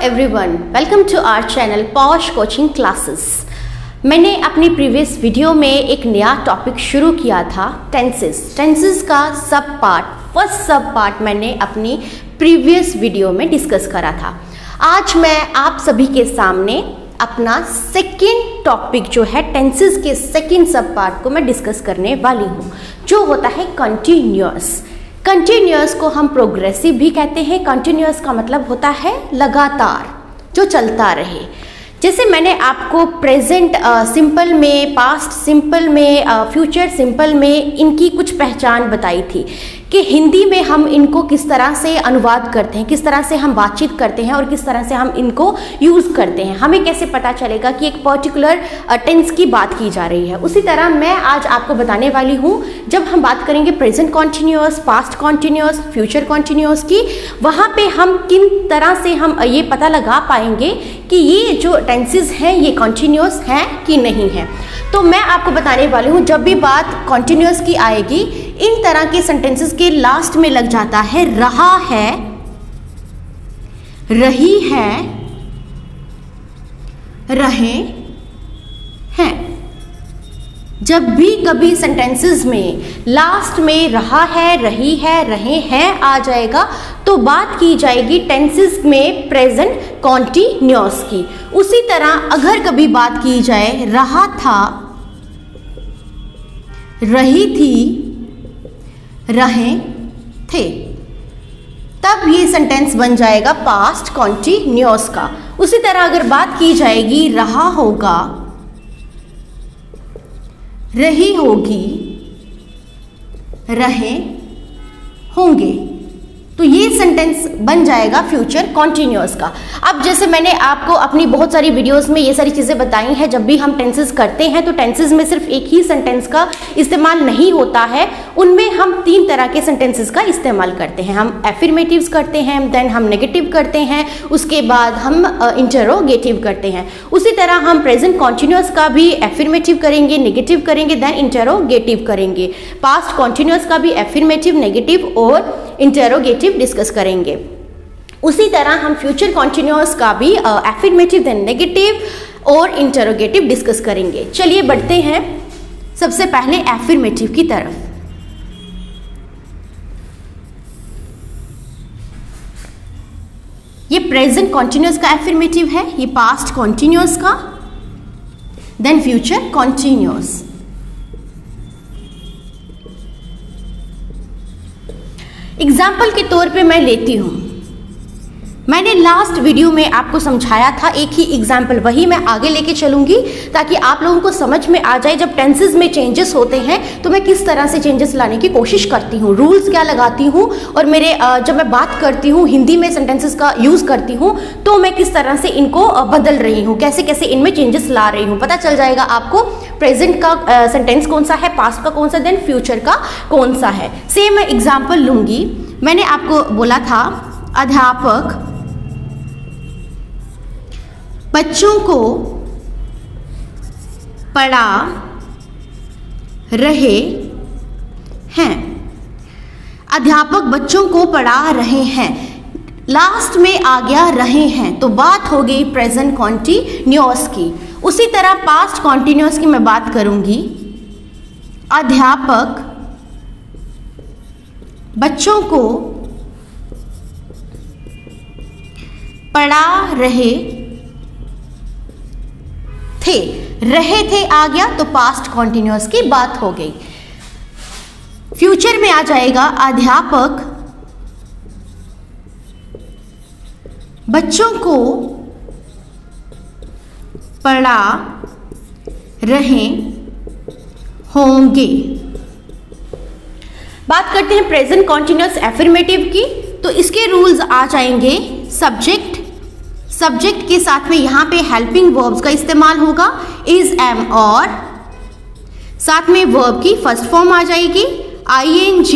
everyone, welcome to our channel Posh Coaching Classes। मैंने अपनी previous video में एक नया टॉपिक शुरू किया था टेंसेस का फर्स्ट सब पार्ट मैंने अपनी प्रीवियस वीडियो में डिस्कस करा था। आज मैं आप सभी के सामने अपना सेकेंड टॉपिक जो है टेंसेस के सेकेंड सब पार्ट को मैं डिस्कस करने वाली हूँ, जो होता है कंटिन्यूअस। कंटिन्यूअस को हम प्रोग्रेसिव भी कहते हैं। कंटिन्यूअस का मतलब होता है लगातार, जो चलता रहे। जैसे मैंने आपको प्रेजेंट सिंपल में, पास्ट सिंपल में, फ्यूचर सिंपल में इनकी कुछ पहचान बताई थी कि हिंदी में हम इनको किस तरह से अनुवाद करते हैं, किस तरह से हम बातचीत करते हैं और किस तरह से हम इनको यूज़ करते हैं। हमें कैसे पता चलेगा कि एक पर्टिकुलर टेंस की बात की जा रही है। उसी तरह मैं आज आपको बताने वाली हूँ, जब हम बात करेंगे present continuous, past continuous, future continuous की, वहाँ पे हम किन तरह से हम ये पता लगा पाएंगे कि ये जो टेंसेस हैं ये कॉन्टिन्यूअस हैं कि नहीं है। तो मैं आपको बताने वाली हूँ, जब भी बात कॉन्टिन्यूअस की आएगी, इन तरह के सेंटेंसेस के लास्ट में लग जाता है रहा है, रही है, रहे हैं। जब भी कभी सेंटेंसेस में लास्ट में रहा है, रही है, रहे हैं आ जाएगा, तो बात की जाएगी टेंसेस में प्रेजेंट कॉन्टिन्यूअस की। उसी तरह अगर कभी बात की जाए रहा था, रही थी, रहे थे, तब ये सेंटेंस बन जाएगा पास्ट कॉन्टिन्यूअस का। उसी तरह अगर बात की जाएगी रहा होगा, रही होगी, रहे होंगे, तो ये सेंटेंस बन जाएगा फ्यूचर कॉन्टिन्यूअस का। अब जैसे मैंने आपको अपनी बहुत सारी वीडियोस में ये सारी चीज़ें बताई हैं, जब भी हम टेंसेस करते हैं तो टेंसेस में सिर्फ एक ही सेंटेंस का इस्तेमाल नहीं होता है, उनमें हम तीन तरह के सेंटेंसेस का इस्तेमाल करते हैं। हम एफर्मेटिव्स करते हैं, देन हम नेगेटिव करते हैं, उसके बाद हम इंटरोगेटिव करते हैं। उसी तरह हम प्रेजेंट कॉन्टिन्यूअस का भी एफर्मेटिव करेंगे, नेगेटिव करेंगे, देन इंटरोगेटिव करेंगे। पास्ट कॉन्टिन्यूअस का भी एफर्मेटिव, नेगेटिव और इंटरोगेटिव डिस्कस करेंगे। उसी तरह हम फ्यूचर कॉन्टिन्यूअस का भी एफर्मेटिव, देन नेगेटिव और इंटरोगेटिव डिस्कस करेंगे। चलिए बढ़ते हैं सबसे पहले एफर्मेटिव की तरफ। ये प्रेजेंट कॉन्टिन्यूअस का एफर्मेटिव है, ये पास्ट कॉन्टिन्यूअस का, देन फ्यूचर कॉन्टिन्यूअस। एग्जाम्पल के तौर पे मैं लेती हूँ, मैंने लास्ट वीडियो में आपको समझाया था एक ही एग्जाम्पल, वही मैं आगे लेके चलूँगी ताकि आप लोगों को समझ में आ जाए जब टेंसेस में चेंजेस होते हैं तो मैं किस तरह से चेंजेस लाने की कोशिश करती हूँ, रूल्स क्या लगाती हूँ, और मेरे जब मैं बात करती हूँ हिंदी में सेंटेंसेस का यूज़ करती हूँ तो मैं किस तरह से इनको बदल रही हूँ, कैसे कैसे इनमें चेंजेस ला रही हूँ। पता चल जाएगा आपको प्रेजेंट का सेंटेंस कौन सा है, पास्ट का कौन सा, देन फ्यूचर का कौन सा है। सेम मैं एग्जाम्पल लूँगी। मैंने आपको बोला था अध्यापक बच्चों को पढ़ा रहे हैं। अध्यापक बच्चों को पढ़ा रहे हैं, लास्ट में आ गया रहे हैं, तो बात हो गई प्रेजेंट कॉन्टिन्यूअस की। उसी तरह पास्ट कॉन्टिन्यूअस की मैं बात करूंगी। अध्यापक बच्चों को पढ़ा रहे थे, रहे थे आ गया तो पास्ट कॉन्टिन्यूअस की बात हो गई। फ्यूचर में आ जाएगा अध्यापक बच्चों को पढ़ा रहे होंगे। बात करते हैं प्रेजेंट कॉन्टिन्यूअस एफर्मेटिव की, तो इसके रूल्स आ जाएंगे। सब्जेक्ट के साथ में यहाँ पे हेल्पिंग वर्ब्स का इस्तेमाल होगा, इज, एम, और साथ में वर्ब की फर्स्ट फॉर्म आ जाएगी ING,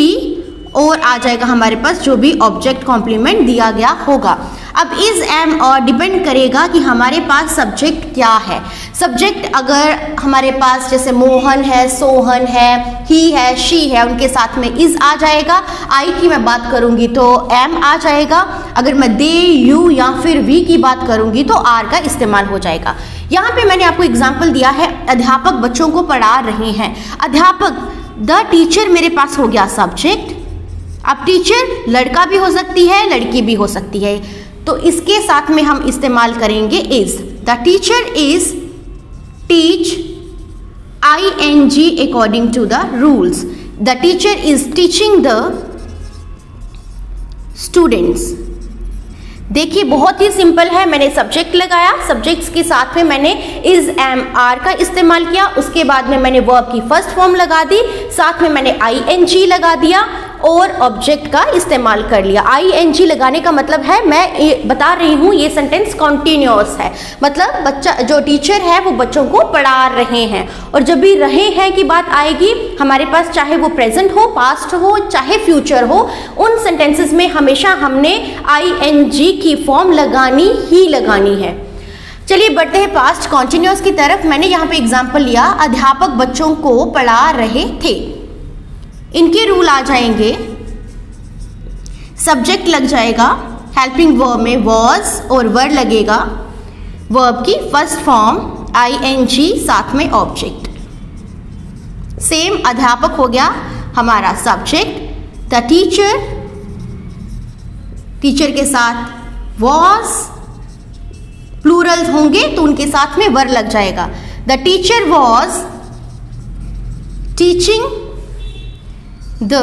और आ जाएगा हमारे पास जो भी ऑब्जेक्ट कॉम्प्लीमेंट दिया गया होगा। अब इज एम और डिपेंड करेगा कि हमारे पास सब्जेक्ट क्या है। सब्जेक्ट अगर हमारे पास जैसे मोहन है, सोहन है, ही है, शी है, उनके साथ में इज आ जाएगा। आई की मैं बात करूंगी तो एम आ जाएगा। अगर मैं दे, यू या फिर वी की बात करूंगी तो आर का इस्तेमाल हो जाएगा। यहाँ पे मैंने आपको एग्जाम्पल दिया है, अध्यापक बच्चों को पढ़ा रहे हैं। अध्यापक द टीचर मेरे पास हो गया सब्जेक्ट। अब टीचर लड़का भी हो सकती है, लड़की भी हो सकती है, तो इसके साथ में हम इस्तेमाल करेंगे is. The teacher is teach ing according to the rules. The teacher is teaching the students. देखिए बहुत ही सिंपल है, मैंने सब्जेक्ट लगाया, सब्जेक्ट्स के साथ में मैंने इज एम आर का इस्तेमाल किया, उसके बाद में मैंने वर्ब की फर्स्ट फॉर्म लगा दी, साथ में मैंने ing लगा दिया और ऑब्जेक्ट का इस्तेमाल कर लिया। ing लगाने का मतलब है, मैं बता रही हूँ ये सेंटेंस कॉन्टिन्यूअस है, मतलब बच्चा जो टीचर है वो बच्चों को पढ़ा रहे हैं। और जब भी रहे हैं की बात आएगी हमारे पास, चाहे वो प्रेजेंट हो, पास्ट हो, चाहे फ्यूचर हो, उन सेंटेंसेस में हमेशा हमने ing की फॉर्म लगानी ही लगानी है। चलिए बढ़ते हैं पास्ट कॉन्टिन्यूअस की तरफ। मैंने यहाँ पे एग्जाम्पल लिया, अध्यापक बच्चों को पढ़ा रहे थे। इनके रूल आ जाएंगे, सब्जेक्ट लग जाएगा, हेल्पिंग वर्ब में वॉज और वर लगेगा, वर्ब की फर्स्ट फॉर्म ing, साथ में ऑब्जेक्ट। सेम अध्यापक हो गया हमारा सब्जेक्ट, द टीचर, टीचर के साथ वॉज, प्लूरल होंगे तो उनके साथ में वर लग जाएगा। The teacher was teaching the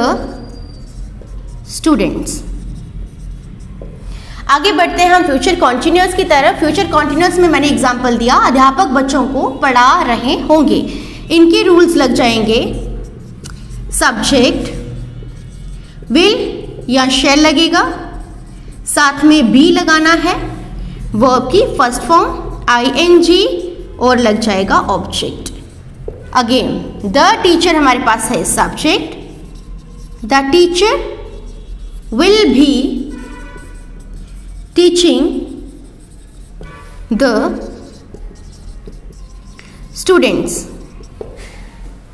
students. आगे बढ़ते हैं हम फ्यूचर कॉन्टिन्यूअस की तरफ। फ्यूचर कॉन्टिन्यूअस में मैंने एग्जांपल दिया, अध्यापक बच्चों को पढ़ा रहे होंगे। इनके रूल्स लग जाएंगे, सब्जेक्ट विल या शैल लगेगा, साथ में बी लगाना है, वर्ब की फर्स्ट फॉर्म ing और लग जाएगा ऑब्जेक्ट। अगेन द टीचर हमारे पास है subject, the teacher will be teaching the students.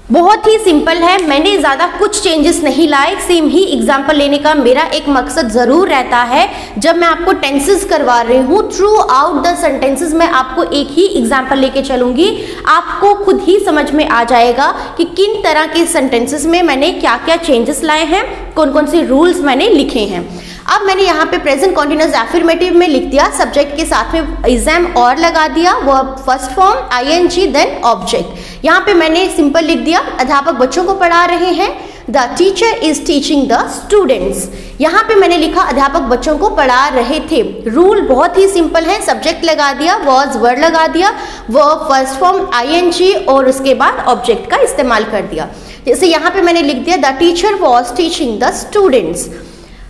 बहुत ही सिंपल है, मैंने ज़्यादा कुछ चेंजेस नहीं लाए, सेम ही एग्जाम्पल लेने का मेरा एक मकसद ज़रूर रहता है। जब मैं आपको टेंसेस करवा रही हूँ, थ्रू आउट द सेंटेंसेस मैं आपको एक ही एग्जाम्पल लेके चलूँगी, आपको खुद ही समझ में आ जाएगा कि किन तरह के सेंटेंसेस में मैंने क्या क्या चेंजेस लाए हैं, कौन कौन से रूल्स मैंने लिखे हैं। अब मैंने यहाँ पे प्रेजेंट कॉन्टिन्यूअस एफर्मेटिव में लिख दिया, सब्जेक्ट के साथ में इज एम और लगा दिया, verb first form ing then object. यहाँ पे मैंने सिंपल लिख दिया, अध्यापक बच्चों को पढ़ा रहे हैं, the teacher is teaching the students. यहाँ पे मैंने लिखा अध्यापक बच्चों को पढ़ा रहे थे। रूल बहुत ही सिंपल है, सब्जेक्ट लगा दिया, वॉज वर्ड लगा दिया, वर्ब फर्स्ट फॉर्म ing और उसके बाद ऑब्जेक्ट का इस्तेमाल कर दिया। जैसे यहाँ पे मैंने लिख दिया, the teacher was teaching the students.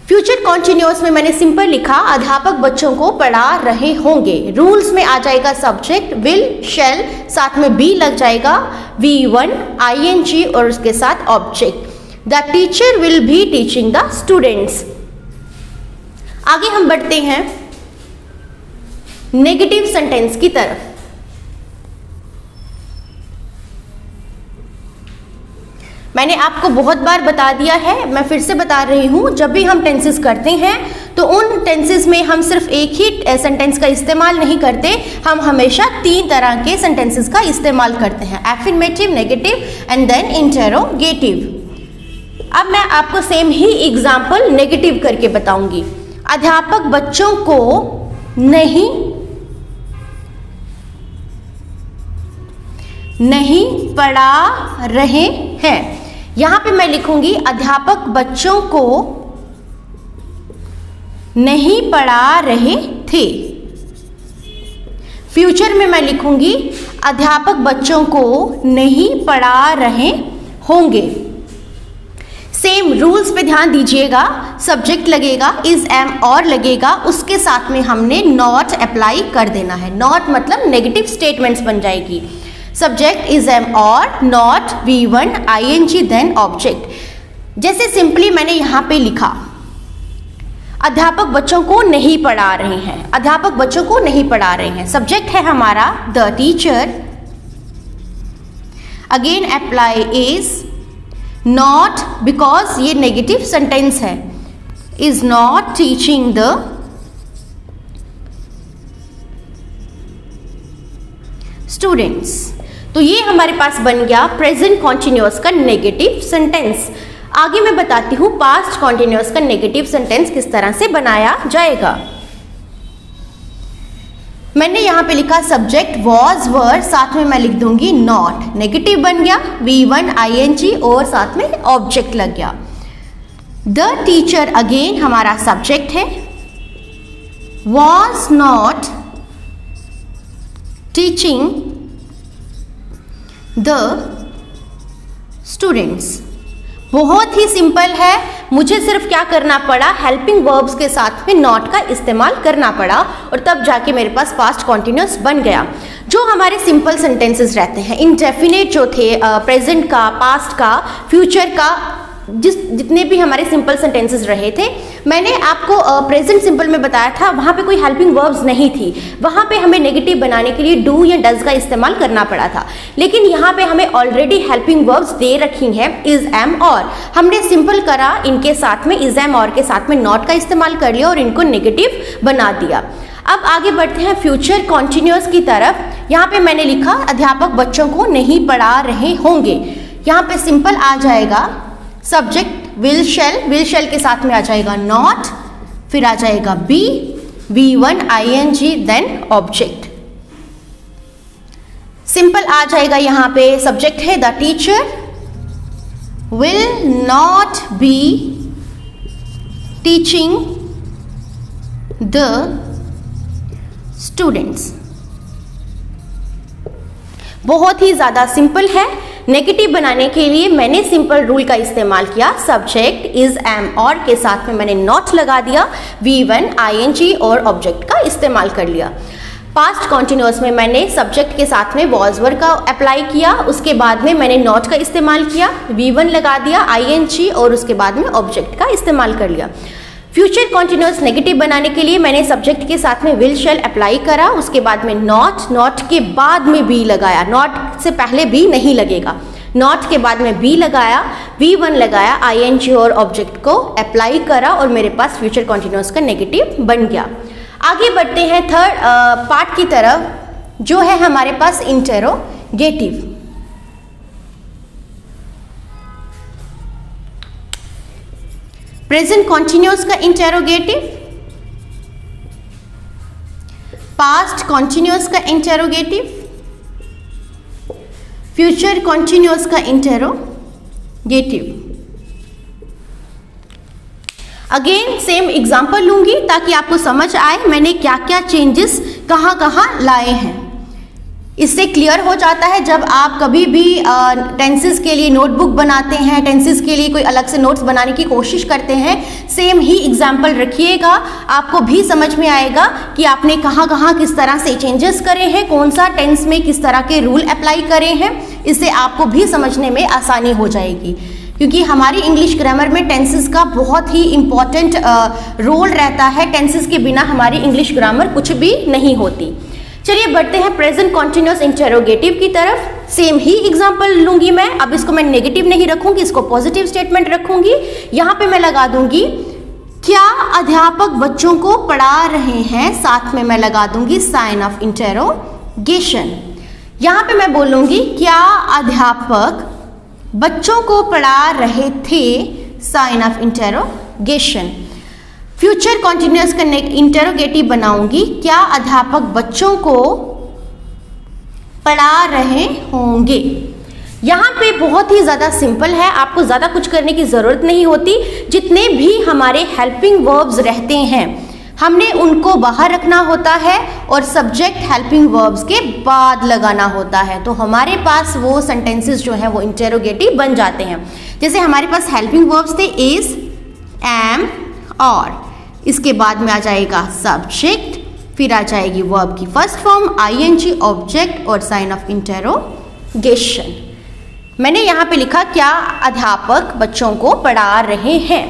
Future continuous में मैंने सिंपल लिखा, अध्यापक बच्चों को पढ़ा रहे होंगे। रूल्स में आ जाएगा सब्जेक्ट विल शैल, साथ में बी लग जाएगा, V1 ing और उसके साथ object. The teacher will be teaching the students. आगे हम बढ़ते हैं नेगेटिव सेंटेंस की तरफ। मैंने आपको बहुत बार बता दिया है, मैं फिर से बता रही हूँ, जब भी हम टेंसेस करते हैं तो उन टेंसेस में हम सिर्फ एक ही सेंटेंस का इस्तेमाल नहीं करते, हम हमेशा 3 तरह के सेंटेंसेस का इस्तेमाल करते हैं, affirmative, negative and then interrogative. अब मैं आपको सेम ही एग्जाम्पल नेगेटिव करके बताऊंगी। अध्यापक बच्चों को नहीं पढ़ा रहे हैं। यहां पे मैं लिखूंगी, अध्यापक बच्चों को नहीं पढ़ा रहे थे। फ्यूचर में मैं लिखूंगी, अध्यापक बच्चों को नहीं पढ़ा रहे होंगे। सेम रूल्स पे ध्यान दीजिएगा, सब्जेक्ट लगेगा, इज एम और लगेगा, उसके साथ में हमने नॉट अप्लाई कर देना है। नॉट मतलब नेगेटिव स्टेटमेंट्स बन जाएगी। सब्जेक्ट इज एम और, not, V1 ing then object. जैसे सिंपली मैंने यहाँ पे लिखा, अध्यापक बच्चों को नहीं पढ़ा रहे हैं, अध्यापक बच्चों को नहीं पढ़ा रहे हैं। सब्जेक्ट है हमारा the teacher. Again apply is not, because ये नेगेटिव सेंटेंस है, is not teaching the students. तो ये हमारे पास बन गया प्रेजेंट कॉन्टिन्यूअस का नेगेटिव सेंटेंस। आगे मैं बताती हूं पास्ट कॉन्टिन्यूअस का नेगेटिव सेंटेंस किस तरह से बनाया जाएगा। मैंने यहां पे लिखा सब्जेक्ट वॉज वर, साथ में मैं लिख दूंगी नॉट, नेगेटिव बन गया V1 ING और साथ में ऑब्जेक्ट लग गया। द टीचर अगेन हमारा सब्जेक्ट है, was not teaching the students. बहुत ही सिंपल है, मुझे सिर्फ क्या करना पड़ा, हेल्पिंग वर्ब्स के साथ में नॉट का इस्तेमाल करना पड़ा और तब जाके मेरे पास पास्ट कॉन्टिन्यूअस बन गया। जो हमारे सिंपल सेंटेंसेस रहते हैं, इनडेफिनेट जो थे, प्रेजेंट का, पास्ट का, फ्यूचर का, जितने भी हमारे सिंपल सेंटेंसेस रहे थे, मैंने आपको प्रेजेंट सिंपल में बताया था, वहाँ पे कोई हेल्पिंग वर्ब्स नहीं थी, वहाँ पे हमें नेगेटिव बनाने के लिए डू या डज का इस्तेमाल करना पड़ा था। लेकिन यहाँ पे हमें ऑलरेडी हेल्पिंग वर्ब्स दे रखी हैं, इज एम और, हमने सिंपल करा, इनके साथ में इज एम और के साथ में नॉट का इस्तेमाल कर लिया और इनको नेगेटिव बना दिया। अब आगे बढ़ते हैं फ्यूचर कॉन्टिन्यूअस की तरफ। यहाँ पे मैंने लिखा अध्यापक बच्चों को नहीं पढ़ा रहे होंगे। यहाँ पे सिंपल आ जाएगा सब्जेक्ट विल शेल के साथ में आ जाएगा नॉट, फिर आ जाएगा be, V1 ING, then object. Simple आ जाएगा, यहां पे सब्जेक्ट है the teacher will not be teaching the students. बहुत ही ज्यादा सिंपल है। नेगेटिव बनाने के लिए मैंने सिंपल रूल का इस्तेमाल किया, सब्जेक्ट इज एम और के साथ में मैंने नॉट लगा दिया, V1 ING और ऑब्जेक्ट का इस्तेमाल कर लिया। पास्ट कॉन्टिन्यूअस में मैंने सब्जेक्ट के साथ में वॉज वर का अप्लाई किया, उसके बाद में मैंने नॉट का इस्तेमाल किया, V1 लगा दिया ING और उसके बाद में ऑब्जेक्ट का इस्तेमाल कर लिया। फ्यूचर कॉन्टिन्यूअस नेगेटिव बनाने के लिए मैंने सब्जेक्ट के साथ में विल शेल अप्लाई करा, उसके बाद में नॉट के बाद में बी लगाया, नॉट से पहले बी नहीं लगेगा, नॉट के बाद में बी लगाया, V1 लगाया, ING और ऑब्जेक्ट को अप्लाई करा और मेरे पास फ्यूचर कॉन्टिन्यूअस का नेगेटिव बन गया। आगे बढ़ते हैं थर्ड पार्ट की तरफ, जो है हमारे पास इंटेरोगेटिव। प्रेजेंट कॉन्टिन्यूअस का इंटेरोगेटिव, पास्ट कॉन्टिन्यूअस का इंटेरोगेटिव, फ्यूचर कॉन्टिन्यूअस का इंटेरोगेटिव। अगेन सेम एग्जांपल लूंगी ताकि आपको समझ आए मैंने क्या क्या चेंजेस कहाँ कहाँ लाए हैं। इससे क्लियर हो जाता है जब आप कभी भी टेंसेस के लिए नोटबुक बनाते हैं, टेंसेस के लिए कोई अलग से नोट्स बनाने की कोशिश करते हैं, सेम ही एग्जाम्पल रखिएगा, आपको भी समझ में आएगा कि आपने कहाँ कहाँ किस तरह से चेंजेस करे हैं, कौन सा टेंस में किस तरह के रूल अप्लाई करे हैं। इससे आपको भी समझने में आसानी हो जाएगी, क्योंकि हमारी इंग्लिश ग्रामर में टेंसेस का बहुत ही इम्पॉर्टेंट रोल रहता है। टेंसेस के बिना हमारी इंग्लिश ग्रामर कुछ भी नहीं होती। चलिए बढ़ते हैं प्रेजेंट कॉन्टिन्यूअस इंटेरोगेटिव की तरफ। सेम ही एग्जांपल लूंगी मैं, अब इसको मैं नेगेटिव नहीं रखूंगी, इसको पॉजिटिव स्टेटमेंट रखूंगी। यहां पे मैं लगा दूंगी क्या अध्यापक बच्चों को पढ़ा रहे हैं, साथ में मैं लगा दूंगी साइन ऑफ इंटेरोगेशन। यहां पे मैं बोलूंगी क्या अध्यापक बच्चों को पढ़ा रहे थे, sign of interrogation. Future continuous का इंटेरोगेटिव बनाऊंगी क्या अध्यापक बच्चों को पढ़ा रहे होंगे। यहाँ पे बहुत ही ज़्यादा सिंपल है, आपको ज़्यादा कुछ करने की ज़रूरत नहीं होती। जितने भी हमारे हेल्पिंग वर्ब्स रहते हैं हमने उनको बाहर रखना होता है और सब्जेक्ट हेल्पिंग वर्ब्स के बाद लगाना होता है, तो हमारे पास वो सेंटेंसेस जो हैं वो इंटेरोगेटिव बन जाते हैं। जैसे हमारे पास हेल्पिंग वर्ब्स थे इज, एम और, इसके बाद में आ जाएगा सब्जेक्ट, फिर आ जाएगी वर्ब की फर्स्ट फॉर्म ING, ऑब्जेक्ट और साइन ऑफ इंटेरोगेशन। मैंने यहाँ पे लिखा क्या अध्यापक बच्चों को पढ़ा रहे हैं।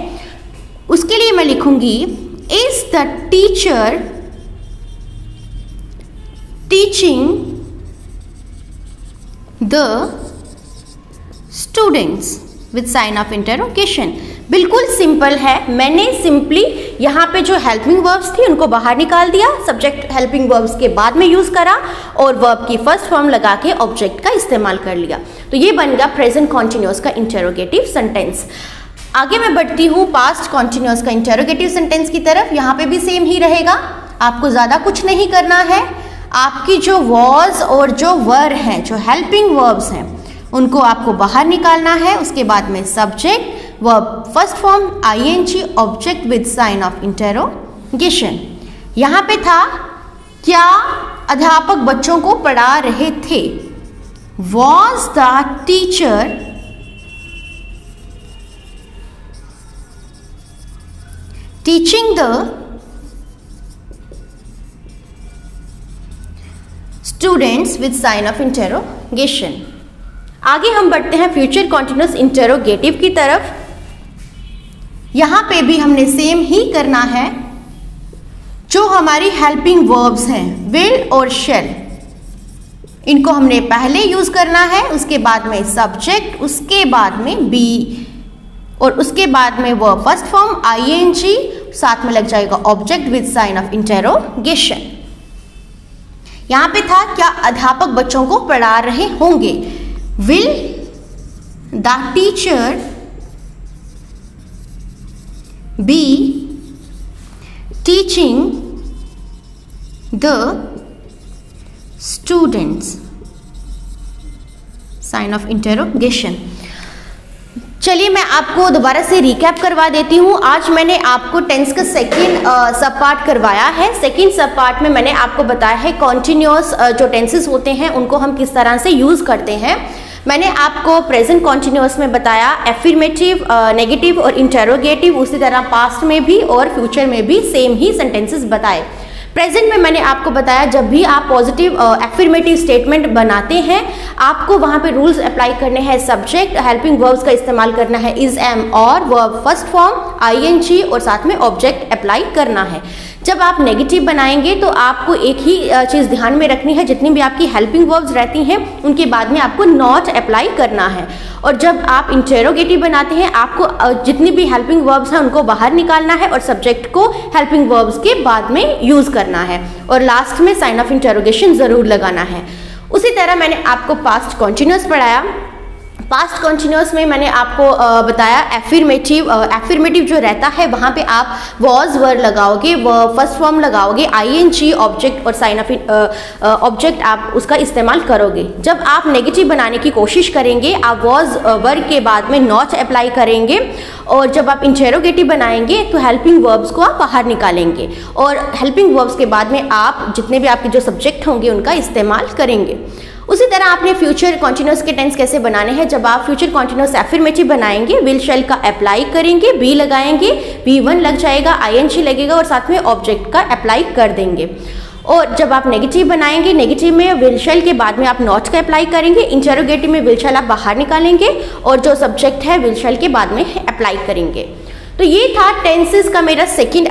उसके लिए मैं लिखूंगी is the teacher teaching the students with sign of interrogation। बिल्कुल सिंपल है। मैंने सिंपली यहाँ पे जो हेल्पिंग वर्ब्स थी उनको बाहर निकाल दिया, सब्जेक्ट हेल्पिंग वर्ब्स के बाद में यूज करा और वर्ब की फर्स्ट फॉर्म लगा के ऑब्जेक्ट का इस्तेमाल कर लिया। तो ये बन गया प्रेजेंट कॉन्टिन्यूअस का इंटेरोगेटिव सेंटेंस। आगे मैं बढ़ती हूँ पास्ट कॉन्टिन्यूअस का इंटेरोगेटिव सेंटेंस की तरफ। यहाँ पे भी सेम ही रहेगा, आपको ज़्यादा कुछ नहीं करना है। आपकी जो वॉज और जो वर हैं, जो हेल्पिंग वर्ब्स हैं, उनको आपको बाहर निकालना है। उसके बाद में subject, verb first form, ING, object with sign of interrogation. यहाँ पे था क्या अध्यापक बच्चों को पढ़ा रहे थे। Was the teacher teaching the students with sign of interrogation। आगे हम बढ़ते हैं फ्यूचर कॉन्टिन्यूअस इंटेरोगेटिव की तरफ। यहां पे भी हमने सेम ही करना है। जो हमारी हेल्पिंग वर्ब्स हैं विल और शैल, इनको हमने पहले यूज करना है। उसके बाद में सब्जेक्ट, उसके बाद में बी और उसके बाद में वर्ब फर्स्ट फॉर्म आईएनजी, साथ में लग जाएगा object with sign of interrogation. यहां पे था क्या अध्यापक बच्चों को पढ़ा रहे होंगे। Will the teacher be teaching the students, sign of interrogation. चलिए मैं आपको दोबारा से रिकैप करवा देती हूँ। आज मैंने आपको टेंस का सेकंड सब पार्ट करवाया है। सेकंड सब पार्ट में मैंने आपको बताया है कॉन्टिन्यूअस जो टेंसेस होते हैं उनको हम किस तरह से यूज़ करते हैं। मैंने आपको प्रेजेंट कॉन्टिन्यूअस में बताया एफर्मेटिव, नेगेटिव और इंटेरोगेटिव, उसी तरह पास्ट में भी और फ्यूचर में भी सेम ही सेंटेंसेस बताए। प्रेजेंट में मैंने आपको बताया जब भी आप पॉजिटिव एफर्मेटिव स्टेटमेंट बनाते हैं आपको वहाँ पे रूल्स अप्लाई करने हैं। सब्जेक्ट, हेल्पिंग वर्ब्स का इस्तेमाल करना है इज, एम और वर्ब फर्स्ट फॉर्म आईएनजी और साथ में ऑब्जेक्ट अप्लाई करना है। जब आप नेगेटिव बनाएंगे तो आपको एक ही चीज़ ध्यान में रखनी है, जितनी भी आपकी हेल्पिंग वर्ब्स रहती हैं उनके बाद में आपको नॉट अप्लाई करना है। और जब आप इंटेरोगेटिव बनाते हैं आपको जितनी भी हेल्पिंग वर्ब्स हैं उनको बाहर निकालना है और सब्जेक्ट को हेल्पिंग वर्ब्स के बाद में यूज़ करना है और लास्ट में साइन ऑफ इंटेरोगेशन ज़रूर लगाना है। उसी तरह मैंने आपको पास्ट कॉन्टिन्यूअस पढ़ाया। पास्ट कॉन्टिन्यूअस में मैंने आपको बताया एफर्मेटिव जो रहता है वहाँ पे आप वॉज वर लगाओगे, फर्स्ट फॉर्म लगाओगे, आईएनजी, ऑब्जेक्ट और साइन ऑफ ऑब्जेक्ट आप उसका इस्तेमाल करोगे। जब आप नेगेटिव बनाने की कोशिश करेंगे आप वॉज वर के बाद में नॉट अप्लाई करेंगे और जब आप इंटेरोगेटिव बनाएंगे तो हेल्पिंग वर्ब्स को आप बाहर निकालेंगे और हेल्पिंग वर्ब्स के बाद में आप जितने भी आपके जो सब्जेक्ट होंगे उनका इस्तेमाल करेंगे। उसी तरह आपने फ्यूचर कॉन्टिन्यूअस के टेंस कैसे बनाने हैं। जब आप फ्यूचर कॉन्टिन्यूअस एफर्मेटिव बनाएंगे विल शैल का अप्लाई करेंगे, बी लगाएंगे, V1 लग जाएगा, आईएनजी लगेगा और साथ में ऑब्जेक्ट का अप्लाई कर देंगे। और जब आप नेगेटिव बनाएंगे, नेगेटिव में विल शैल के बाद में आप नॉट का अप्लाई करेंगे, इंटेरोगेटिव में विल शैल आप बाहर निकालेंगे और जो सब्जेक्ट है विल शैल के बाद में अप्लाई करेंगे। तो ये था टेंसेस का मेरा सेकंड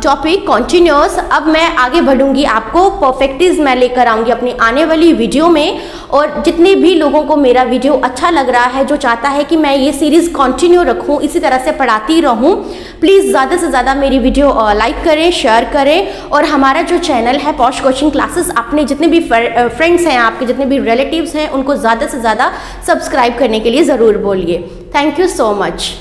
टॉपिक कॉन्टिन्यूअस। अब मैं आगे बढ़ूंगी, आपको परफेक्टिव्स मैं लेकर आऊंगी अपनी आने वाली वीडियो में। और जितने भी लोगों को मेरा वीडियो अच्छा लग रहा है, जो चाहता है कि मैं ये सीरीज़ कंटिन्यू रखूं, इसी तरह से पढ़ाती रहूं, प्लीज़ ज़्यादा से ज़्यादा मेरी वीडियो लाइक करें, शेयर करें। और हमारा जो चैनल है पॉश कोचिंग क्लासेस, अपने जितने भी फ्रेंड्स हैं, आपके जितने भी रिलेटिव्स हैं, उनको ज़्यादा से ज़्यादा सब्सक्राइब करने के लिए ज़रूर बोलिए। Thank you so much.